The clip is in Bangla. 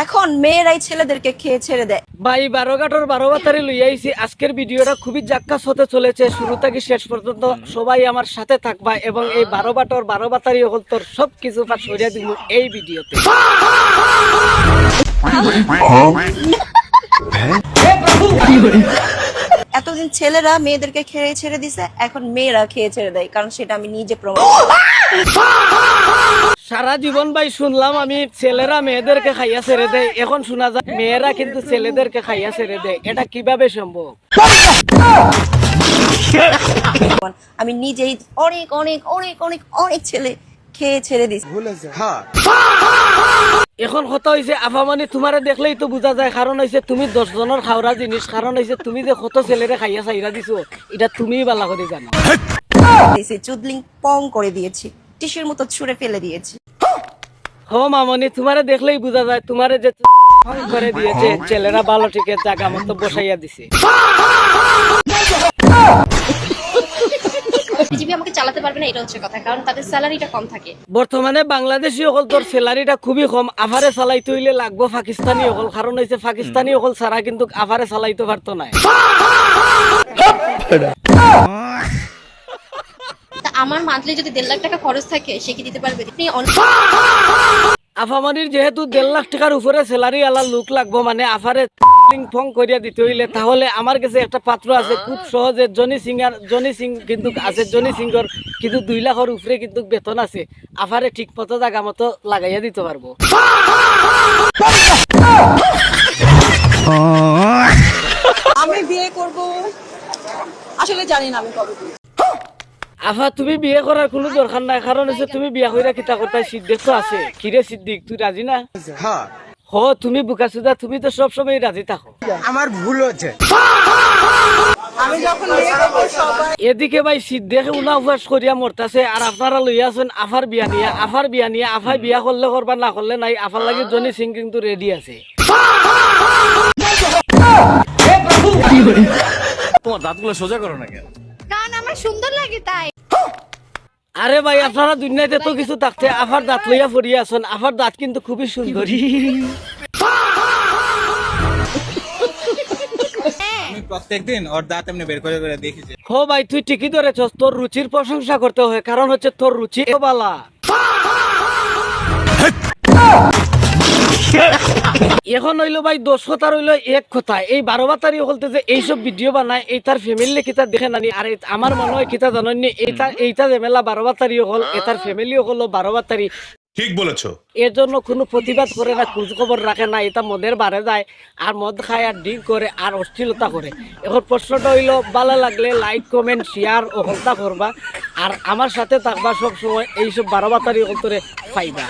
এখন মেয়েরাই ছেলেদেরকে খেয়ে ছেড়ে দেয়। ভাই 12 ঘাটর 12 বাতারি লই আইছি। আজকের ভিডিওটা খুবই জাক্কাস হতে চলেছে। শুরু থেকে শেষ পর্যন্ত সবাই আমার সাথে থাকবা এবং এই 12 বাটর 12 বাতারি হল তোর সবকিছু পাঠ সরিয়া দিব এই ভিডিওতে। এতদিন ছেলেরা মেয়েদেরকে খেয়ে ছেড়ে দিছে, এখন মেয়েরা খেয়ে ছেড়ে দেয়, কারণ সেটা আমি নিজে প্রমাণ। সারা জীবন ভাই শুনলাম আমি ছেলেরা মেয়েদেরকে খাইয়া ছেড়ে দেয়, এখন শোনা যায় মেয়েরা কিন্তু ছেলেদেরকে খাইয়া ছেড়ে দেয়। এটা কিভাবে সম্ভব? আমি নিজেই অনেক অনেক অনেক অনেক অনেক ছেলে খেয়ে ছেড়ে দিছি। এখন কথা হয়েছে আফামানি তোমারে দেখলেই তো বোঝা যায়, কারণ হয়েছে তুমি 10 জনের খাওয়া জিনিস, কারণ হয়েছে তুমি যে কত ছেলেরে খাইয়া চাইরা দিছো এটা তুমিই বালা করে জানো। চুদলিং পং করে দিয়েছি, টিস্যুর মতো ছুঁড়ে ফেলে দিয়েছি। হো মামনি তোমারে দেখলেই বোঝা যায় তোমারে যে করে দিয়েছে ছেলেরা ভালো ঠিকই জায়গা মতো বসাইয়া দিছে। বিজেপি আমাকে চালাতে পারবে না, এটা হচ্ছে কথা, কারণ তাদের স্যালারিটা কম থাকে। বর্তমানে বাংলাদেশি হল তোর স্যালারিটা খুবই কম, আফারে চালাইতে হইলে লাগবো পাকিস্তানি হল, কারণ হয়েছে পাকিস্তানি হল ছাড়া কিন্তু আফারে চালাইতে পারতো না। আমার মান্থলি যদি 1.5 লাখ টাকা খরচ থাকে, সে কি দিতে পারবে? আপনি আফামানির যেহেতু 1.5 লাখ টাকার উপরে স্যালারি আলা লোক লাগবো, মানে আফারে ফং করিয়া দিতে হইলে, তাহলে আমার কাছে একটা পাত্র আছে খুব সহজে, জনি সিং কিন্তু আছে, জনি সিংর কিন্তু 2 লাখের উপরে কিন্তু বেতন আছে, আফারে ঠিক মতো জায়গা মতো লাগাইয়া দিতে পারবো। আমি বিয়ে করব, আসলে জানি না আমি কবে করব। আফা তুমি বিয়ে করার কোনো দরকার নাই, কারণ হচ্ছে তুমি বিয়া কইরা কিতা করতাই সিদ্দিক তো আছে। কিরে সিদ্দিক তুই রাজি না? হ্যাঁ হো তুমি বুকাসুদা, তুমি তো সব সময় রাজি থাকো। আমার ভুল হচ্ছে। আমি যখন বিয়ে করব সবাই এদিকে ভাই সিদ্দিক উনা উপাস করিয়া মরতাছে, আর আপনারা লইয়া আছেন আফার বিয়া নিয়ে। আফাই বিয়া করলে করবা, না করলে নাই। আফার লাগে জনি সিং কিন্তু রেডি আছে। তোমার দাঁতগুলো সোজা করো না কেন? কারণ আমার সুন্দর লাগে তাই। আরে ভাই আপনারা দুনিয়াতে তো কিছু থাকতে আফার দাঁত লইয়া পড়িয়া আছেন। আফার দাঁত কিন্তু খুবই সুন্দরী। আমি প্রত্যেকদিন ওর দাঁত এমনি বের করে করে দেখেছি। হো ভাই তুই ঠিকই ধরেছস, তোর রুচির প্রশংসা করতে হয়, কারণ হচ্ছে তোর রুচি বালা। এখন হইলো ভাই 10 কথা রইলো এক কথা, এই 12 বাতারি হলতে যে এইসব ভিডিও বানায় এই তার ফ্যামিলি কিতা দেখে নানি। আর আমার মনে হয় কিতা জানেননি, এইটা ঝামেলা 12 বাতারি হল, এটার ফ্যামিলিও হলো 12 বাতারি। ঠিক বলেছো। এর জন্য কোনো প্রতিবাদ করে না, খোঁজ খবর রাখে না, এটা মদের বারে যায় আর মদ খায় আর ড্রিঙ্ক করে আর অশ্লীলতা করে। এখন প্রশ্নটা হইলো ভালো লাগলে লাইক কমেন্ট শেয়ার ও হত্যা করবা, আর আমার সাথে থাকবা সব সময়। এইসব 12 বাতারি হল তোরে পাইবা।